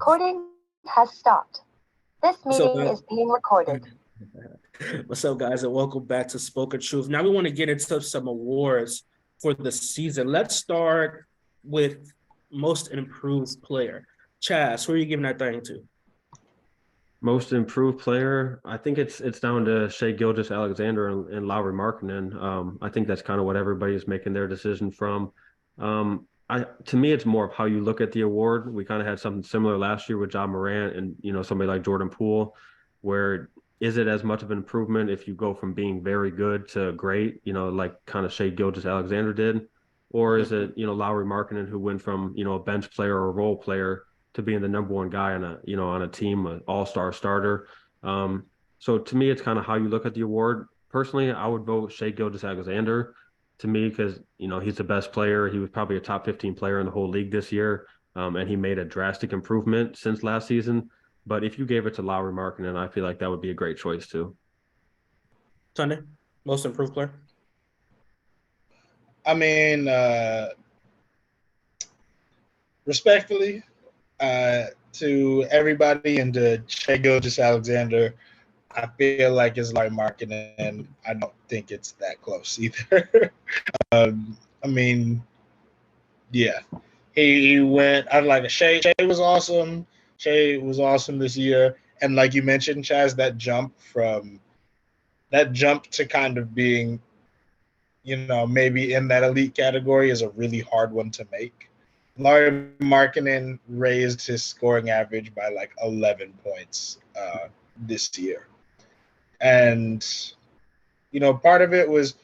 Recording has stopped. This What's up, meeting guys? is being recorded. What's up, guys, and welcome back to Spoken Truth. Now we want to get into some awards for the season. Let's start with most improved player. Chaz, who are you giving that thing to? Most improved player, I think it's down to Shea Gilgeous-Alexander and Lauri Markkanen. I think that's kind of what everybody's making their decision from. To me, it's more of how you look at the award. We kind of had something similar last year with John Morant and somebody like Jordan Poole, where is it as much of an improvement if you go from being very good to great, like kind of Shea Gilgeous-Alexander did, or is it Lauri Markkanen who went from a bench player or a role player to being the number one guy on a team, an all-star starter. So to me, it's kind of how you look at the award. Personally, I would vote Shea Gilgeous-Alexander to me because he's the best player. He was probably a top 15 player in the whole league this year, and he made a drastic improvement since last season. But if you gave it to Lauri Markkanen, I feel like that would be a great choice too. Sunday, most improved player. I mean, respectfully, to everybody and to Shea Gilgeous-Alexander, I feel like it's like Markkanen, and I don't think it's that close either. I mean, yeah, he went. I like Shea. Shea was awesome. Shea was awesome this year, and like you mentioned, Chaz, that jump to kind of being, maybe in that elite category is a really hard one to make. Lauri Markkanen raised his scoring average by like 11 points this year, and part of it was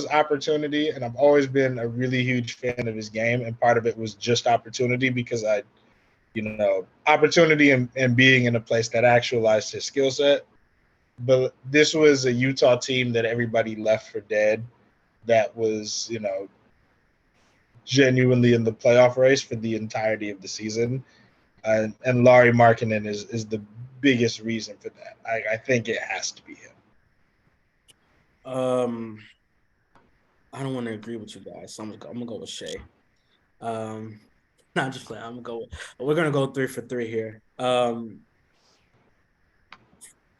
opportunity, and I've always been a really huge fan of his game, and part of it was just opportunity because opportunity and being in a place that actualized his skill set. But this was a Utah team that everybody left for dead, that was genuinely in the playoff race for the entirety of the season. And Lauri Markkanen is the biggest reason for that. I think it has to be him. I don't want to agree with you guys, so I'm gonna go with Shea. Not just playing. We're gonna go 3 for 3 here. I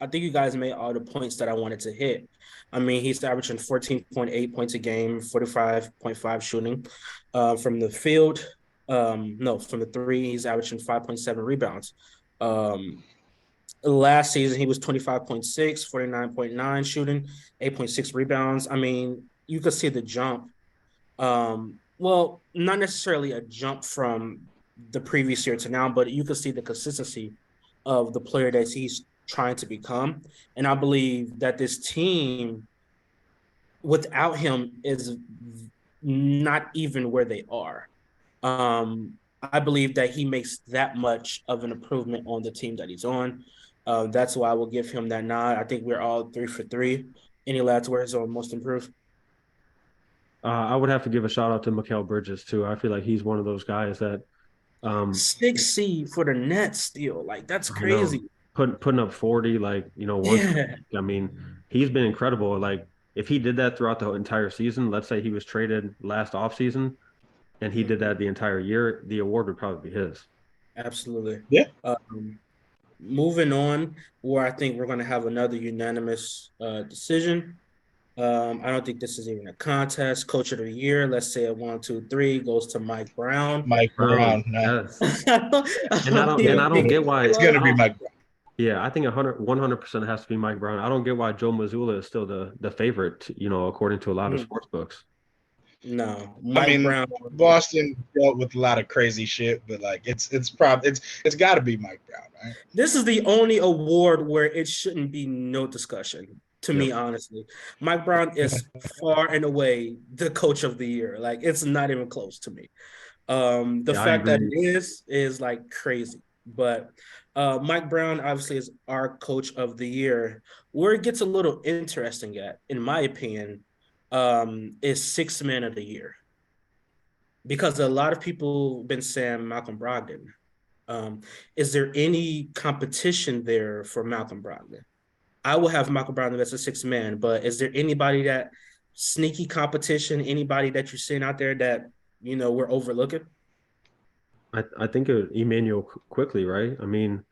think you guys made all the points that I wanted to hit. I mean, he's averaging 14.8 points a game, 45.5 shooting from the field. From the three, he's averaging 5.7 rebounds. Last season, he was 25.6, 49.9 shooting, 8.6 rebounds. I mean, you could see the jump. Well, not necessarily a jump from the previous year to now, but you could see the consistency of the player that he's trying to become. And I believe that this team, without him, is not even where they are. I believe that he makes that much of an improvement on the team that he's on. That's why I will give him that nod. I think we're all 3 for 3. Any last words on most improved? I would have to give a shout out to Mikal Bridges too. I feel like he's one of those guys that 6 seed for the Nets still. Like, that's crazy. Putting up 40, Yeah. I mean, he's been incredible. Like, if he did that throughout the entire season, let's say he was traded last offseason and he did that the entire year, the award would probably be his. Absolutely. Yeah. Moving on, where I think we're going to have another unanimous decision. I don't think this is even a contest. Coach of the year, let's say a 1, 2, 3 goes to Mike Brown. Mike Brown. Yes. And I don't get why It's going to be Mike Brown. Yeah, I think 100% has to be Mike Brown. I don't get why Joe Mazzulla is still the favorite, according to a lot of sports books. No, Brown. Boston dealt with a lot of crazy shit, but like it's got to be Mike Brown, right? This is the only award where it shouldn't be no discussion. To me, honestly, Mike Brown is far and away the coach of the year. Like, it's not even close to me. The fact that it is like crazy, but Mike Brown obviously is our coach of the year. Where it gets a little interesting in my opinion, is sixth man of the year, because a lot of people have been saying Malcolm Brogdon. Is there any competition there for Malcolm Brogdon? I will have Malcolm Brogdon as a sixth man, but is there anybody that sneaky competition, anybody that you're seeing out there that we're overlooking? I think Emmanuel quickly, right? I mean,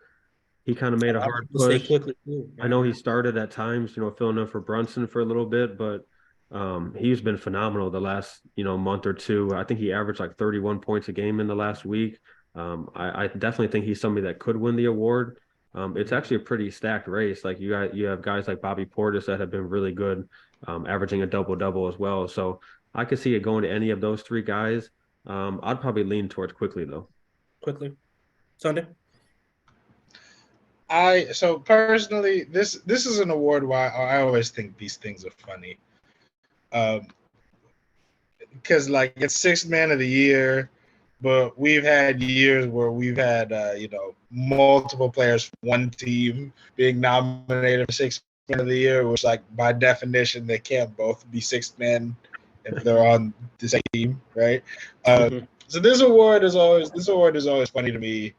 he kind of A made a lot of hard people say push. quickly too. I know he started at times, filling in for Brunson for a little bit, but he's been phenomenal the last, month or two. I think he averaged like 31 points a game in the last week. I definitely think he's somebody that could win the award. It's actually a pretty stacked race. Like you have guys like Bobby Portis that have been really good, averaging a double as well. So I could see it going to any of those three guys. I'd probably lean towards quickly though. Quickly, Sunday. So personally, this is an award where I always think these things are funny, because like it's sixth man of the year, but we've had years where we've had multiple players from one team being nominated for sixth man of the year, which like by definition they can't both be sixth man if they're on the same team, right? So this award is always funny to me.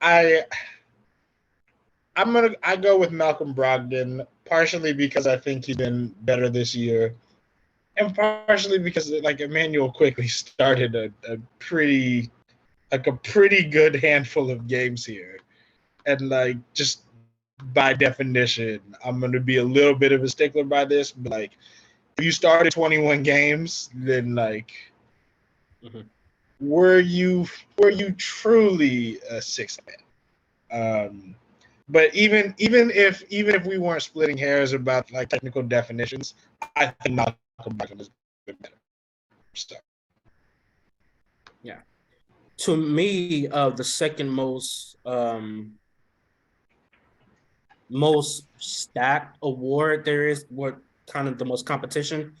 I go with Malcolm Brogdon, partially because I think he's been better this year, and partially because like Emmanuel quickly started a pretty good handful of games here, and like just by definition, I'm gonna be a little bit of a stickler by this, but like if you started 21 games, then like were you truly a sixth man? But even if we weren't splitting hairs about like technical definitions, I think Malcolm Brogdon is better. So. Yeah. To me, the second most stacked award there is, what kind of the most competition,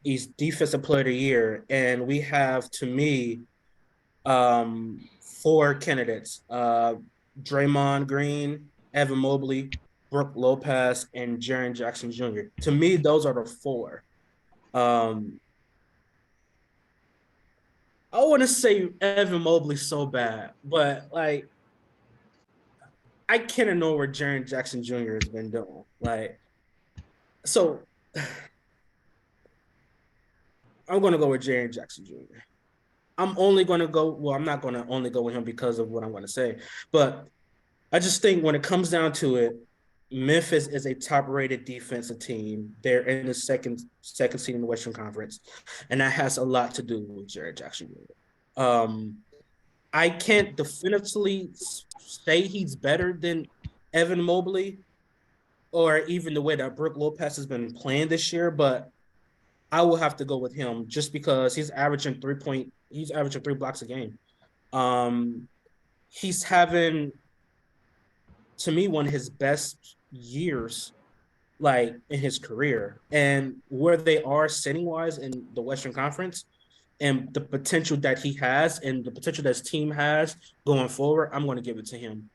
is Defensive Player of the Year, and we have, to me, four candidates: Draymond Green, Evan Mobley, Brook Lopez, and Jaren Jackson Jr. To me, those are the four. I want to say Evan Mobley so bad, but like I can't ignore what Jaren Jackson Jr. has been doing. Like, so I'm going to go with Jaren Jackson Jr. I'm only going to go. Well, I'm not going to only go with him because of what I'm going to say, but I just think when it comes down to it, Memphis is a top-rated defensive team. They're in the second seed in the Western Conference, and that has a lot to do with Jaren Jackson Jr. I can't definitively say he's better than Evan Mobley or even the way that Brook Lopez has been playing this year, but I will have to go with him just because he's averaging 3 blocks a game. He's having, to me, one of his best years like in his career, and where they are sitting wise in the Western Conference and the potential that he has and the potential that his team has going forward, I'm going to give it to him.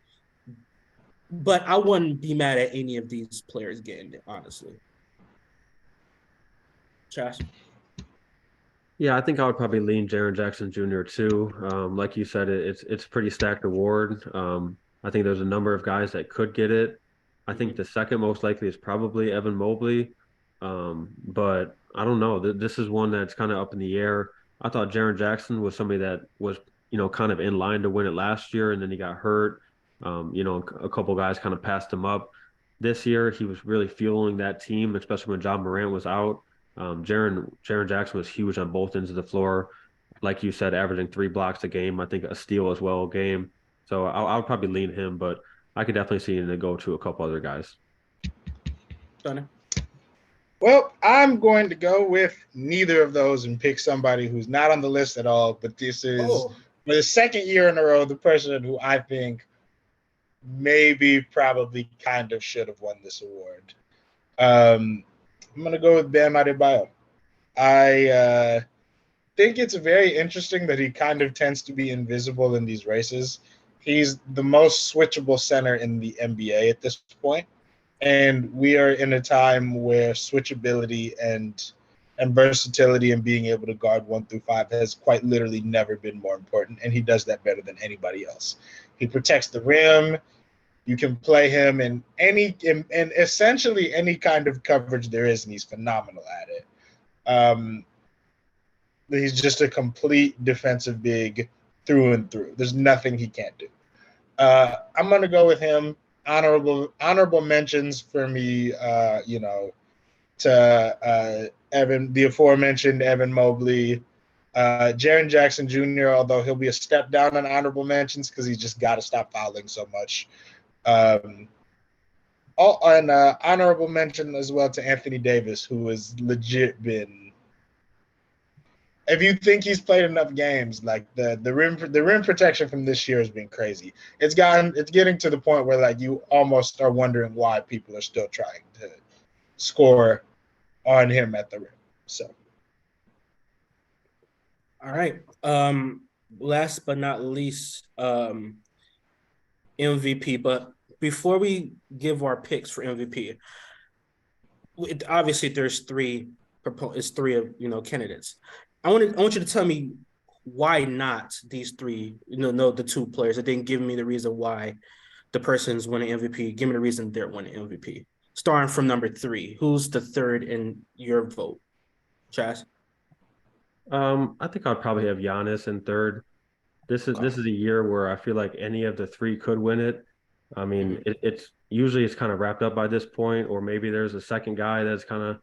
But I wouldn't be mad at any of these players getting it, honestly. Josh? Yeah, I think I would probably lean Jaren Jackson Jr. too. Like you said, it's a pretty stacked award. I think there's a number of guys that could get it. I think the second most likely is probably Evan Mobley. But I don't know. This is one that's kind of up in the air. I thought Jaren Jackson was somebody that was, kind of in line to win it last year, and then he got hurt. A couple guys kind of passed him up. This year, he was really fueling that team, especially when John Morant was out. Jaren Jackson was huge on both ends of the floor. Like you said, averaging 3 blocks a game. I think a steal as well a game. So I'll probably lean him, but I could definitely see him to go to a couple other guys. Donna? Well, I'm going to go with neither of those and pick somebody who's not on the list at all. But this is for the second year in a row the person who I think maybe probably kind of should have won this award. I'm going to go with Bam Adebayo. I think it's very interesting that he kind of tends to be invisible in these races. He's the most switchable center in the NBA at this point. And we are in a time where switchability and versatility and being able to guard 1 through 5 has quite literally never been more important. And he does that better than anybody else. He protects the rim. You can play him in essentially any kind of coverage there is, and he's phenomenal at it. He's just a complete defensive big through and through. There's nothing he can't do. I'm gonna go with him. Honorable mentions for me. To Evan, the aforementioned Evan Mobley, Jaren Jackson Jr., although he'll be a step down on honorable mentions because he's just got to stop fouling so much. Honorable mention as well to Anthony Davis, who has legit been. If you think he's played enough games, like the rim protection from this year has been crazy. It's getting to the point where like you almost are wondering why people are still trying to score on him at the rim. So, all right. Last but not least, MVP. But before we give our picks for MVP, obviously there's three of candidates. I want you to tell me why not these three. The two players that didn't give me the reason why the person's winning MVP. Give me the reason they're winning MVP. Starting from number 3, who's the third in your vote? Chaz? I think I'd probably have Giannis in third. This is a year where I feel like any of the three could win it. I mean, it's usually kind of wrapped up by this point, or maybe there's a second guy that's kind of,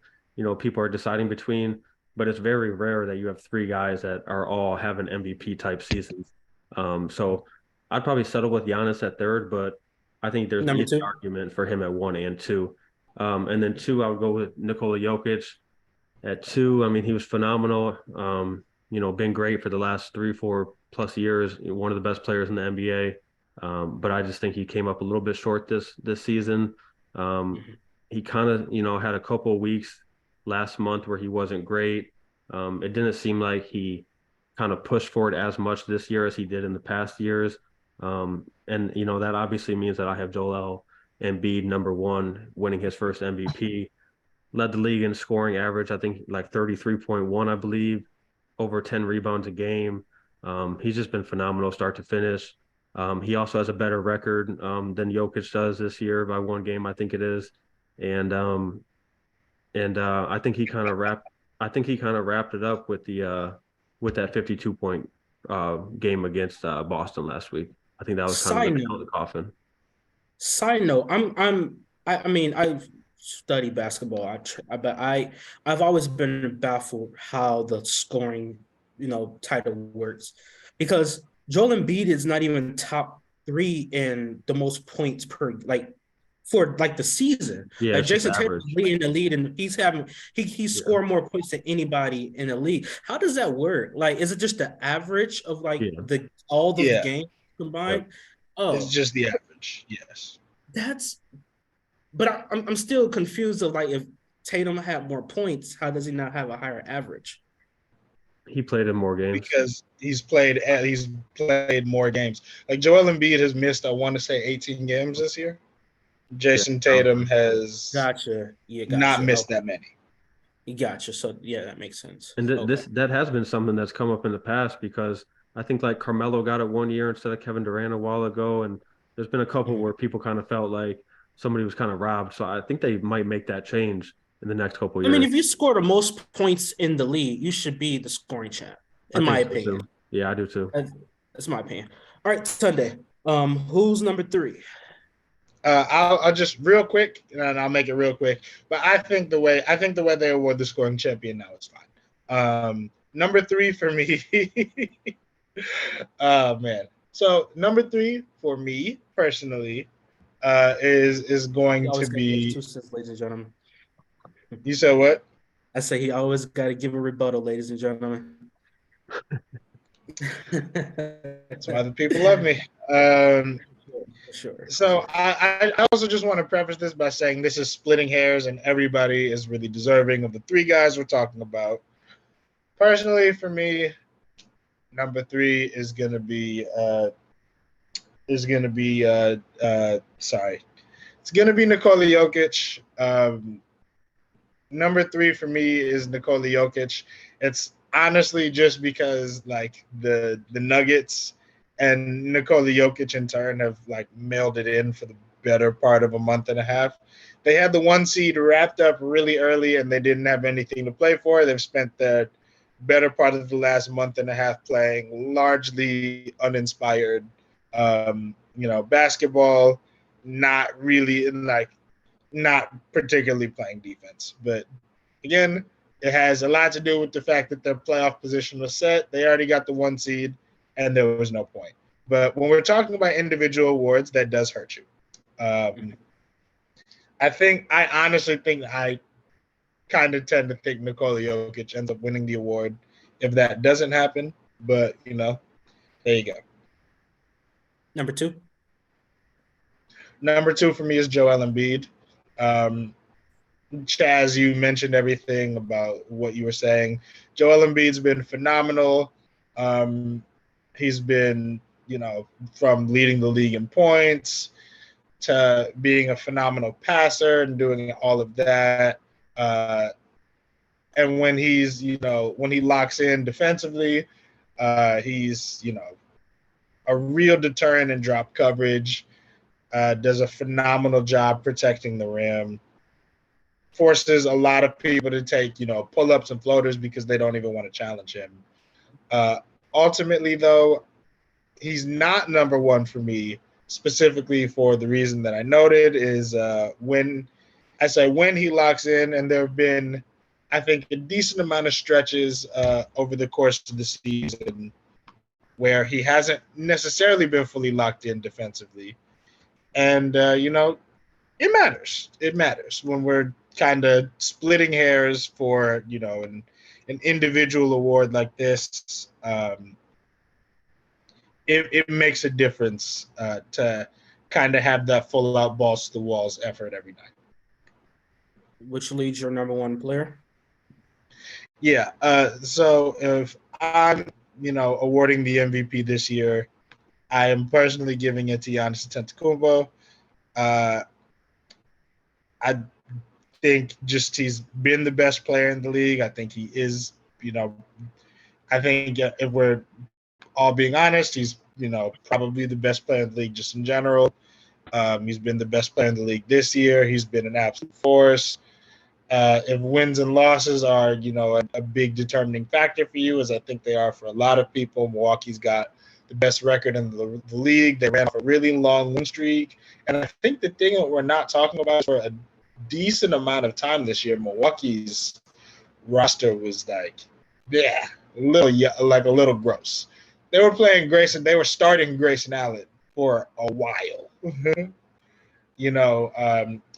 people are deciding between, but it's very rare that you have three guys that are all having MVP type seasons. So I'd probably settle with Giannis at third, but I think there's an argument for him at 1 and 2. And then 2, I would go with Nikola Jokic at 2. I mean, he was phenomenal. Been great for the last 3-4 plus years. One of the best players in the NBA. But I just think he came up a little bit short this season. He kind of, had a couple of weeks last month where he wasn't great. It didn't seem like he kind of pushed for it as much this year as he did in the past years. And that obviously means that I have Joel Embiid number 1, winning his first MVP. Led the league in scoring average, I think like 33.1, I believe, over 10 rebounds a game. He's just been phenomenal start to finish. He also has a better record than Jokic does this year by 1 game, I think it is. And I think he kind of wrapped it up with that 52-point game against Boston last week. I think that was kind of the nail in the coffin. Side note, I've studied basketball. I've always been baffled how the scoring, title works, because Joel Embiid is not even top 3 in the most points per for the season. Yeah, Jason Tatum's leading the lead, and he scored more points than anybody in the league. How does that work? Is it just the average of all the games combined? Yep. Oh, it's just the average. Yes. But I'm still confused of if Tatum had more points, how does he not have a higher average? He played in more games because he's played more games. Joel Embiid has missed, I want to say, 18 games this year. Jason Tatum has not missed that many. Gotcha. So that makes sense. And that has been something that's come up in the past, because I think Carmelo got it 1 year instead of Kevin Durant a while ago, and there's been a couple where people kind of felt like somebody was kind of robbed. So I think they might make that change in the next couple of years. I mean, if you score the most points in the league, you should be the scoring champ, in my opinion. Yeah, I do too. That's my opinion. All right, Sunday. Who's number 3? I'll just real quick, and I'll make it real quick. But I think the way they award the scoring champion now is fine. Number 3 for me. Oh man. So number 3 for me personally is going to be. Ladies and gentlemen. You said what? I say he always got to give a rebuttal, ladies and gentlemen. That's why the people love me. Sure. So I also just want to preface this by saying this is splitting hairs, and everybody is really deserving of the 3 guys we're talking about. Personally, for me, number 3 is gonna be It's gonna be Nikola Jokic. Number 3 for me is Nikola Jokic. It's honestly just because the Nuggets and Nikola Jokic in turn have mailed it in for the better part of a month and a half. They had the 1 seed wrapped up really early, and they didn't have anything to play for. They've spent their better part of the last month and a half playing largely uninspired, basketball, not really not particularly playing defense. But again, it has a lot to do with the fact that their playoff position was set. They already got the 1 seed, and there was no point. But when we're talking about individual awards, that does hurt you. I honestly think I kind of tend to think Nikola Jokic ends up winning the award if that doesn't happen. But, there you go. Number 2? Number 2 for me is Joel Embiid. Chaz, you mentioned everything about what you were saying. Joel Embiid's been phenomenal. He's been, from leading the league in points to being a phenomenal passer and doing all of that. And when he's, when he locks in defensively, he's, a real deterrent in drop coverage, does a phenomenal job protecting the rim, forces a lot of people to take, pull-ups and floaters because they don't even want to challenge him. Ultimately, though, he's not number 1 for me, specifically for the reason that I noted is when he locks in, and there have been, I think, a decent amount of stretches over the course of the season where he hasn't necessarily been fully locked in defensively. And, it matters. It matters when we're kind of splitting hairs for, an individual award like this. It makes a difference to kind of have that full out balls to the walls effort every night. Which leads your number 1 player? Yeah. So if I'm, awarding the MVP this year, I am personally giving it to Giannis Antetokounmpo. I think just he's been the best player in the league. I think he is, I think if we're all being honest, he's, probably the best player in the league just in general. He's been the best player in the league this year. He's been an absolute force. If wins and losses are, a big determining factor for you, as I think they are for a lot of people, Milwaukee's got the best record in the league. They ran off a really long win streak. And I think the thing that we're not talking about for a decent amount of time this year, Milwaukee's roster was a little gross. They were playing Grayson. They were starting Grayson Allen for a while, and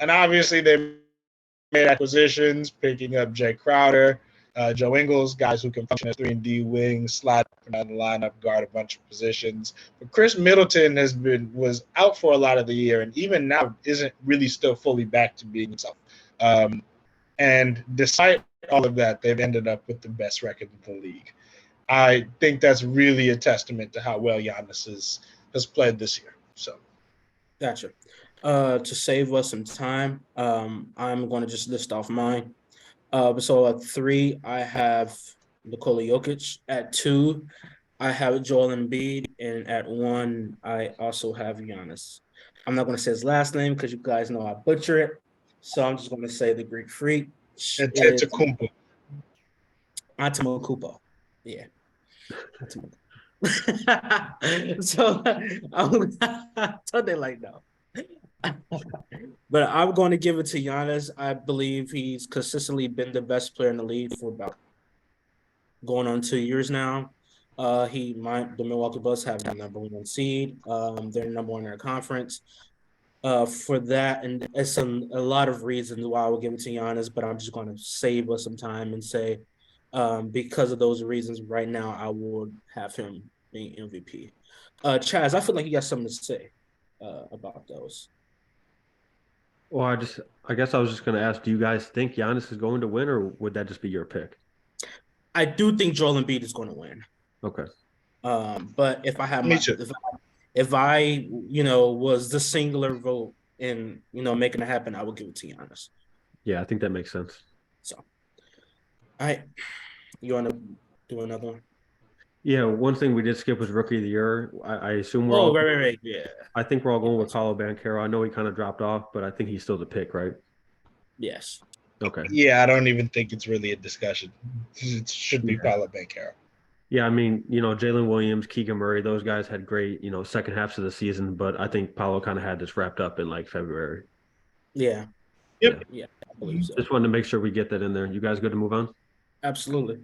obviously they made acquisitions, picking up Jay Crowder, Joe Ingles, guys who can function as 3-and-D wings, slide up and down the lineup, guard a bunch of positions. But Chris Middleton was out for a lot of the year, and even now isn't really still fully back to being himself. And despite all of that, they've ended up with the best record in the league. I think that's really a testament to how well Giannis has played this year. So, gotcha. To save us some time, I'm going to just list off mine. So at 3, I have Nikola Jokic. At 2, I have Joel Embiid, and at 1, I also have Giannis. I'm not going to say his last name because you guys know I butcher it, so I'm just going to say the Greek Freak. Antetokounmpo. Antetokounmpo. Yeah. So something like that. But I'm going to give it to Giannis. I believe he's consistently been the best player in the league for about going on 2 years now. The Milwaukee Bucks have the number 1 seed. They're number 1 in their conference. For that, and it's a lot of reasons why I will give it to Giannis, but I'm just going to save us some time and say, because of those reasons, right now I would have him being MVP. Chaz, I feel like you got something to say about those. Well, I guess I was just going to ask, do you guys think Giannis is going to win, or would that just be your pick? I do think Joel Embiid is going to win. Okay. But if I have if I was the singular vote in making it happen, I would give it to Giannis. Yeah, I think that makes sense. So, all right, you want to do another one? Yeah, one thing we did skip was Rookie of the Year. I assume we're all right, yeah. I think we're all going with Paolo Banchero. I know he kind of dropped off, but I think he's still the pick, right? Yes. Okay. Yeah, I don't even think it's really a discussion. It should be Yeah. Paolo Banchero. Yeah, I mean, Jalen Williams, Keegan Murray, those guys had great, second halves of the season, but I think Paolo kind of had this wrapped up in like February. Yeah. Yep. Yeah, I believe so. Just wanted to make sure we get that in there. You guys good to move on? Absolutely.